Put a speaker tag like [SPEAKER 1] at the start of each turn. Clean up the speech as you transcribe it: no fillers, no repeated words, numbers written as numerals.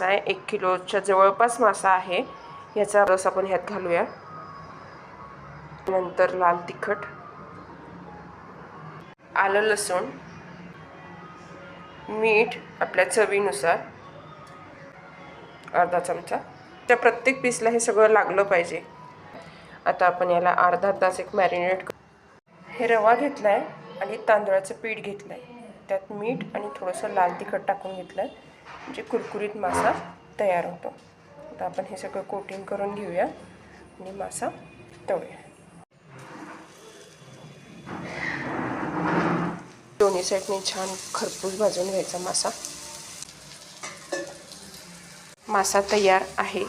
[SPEAKER 1] मासा आहे, 1 किलोच्या जवळपास मासा आहे। याचा रस आपण ह्यात घालूया। नंतर लाल तिखट, आलं लसूण, मीठ आपल्या चवीनुसार अर्धा चमचा। त्या प्रत्येक पीसला हे सगळं लागलं पाहिजे। आता आपण याला अर्धा तास एक मॅरिनेट। हे रवा घेतलाय आणि तांदळाचं पीठ घेतलंय, त्यात मीठ आणि थोडंसं लाल तिखट टाकून घेतलंय, म्हणजे कुरकुरीत मासा तयार होतो। आता आपण हे सगळं कोटिंग करून घेऊया आणि मासा तळूया। दोन्ही साईडने छान खरपूस भाजून घ्यायचा मासा। मासा तयार आहे।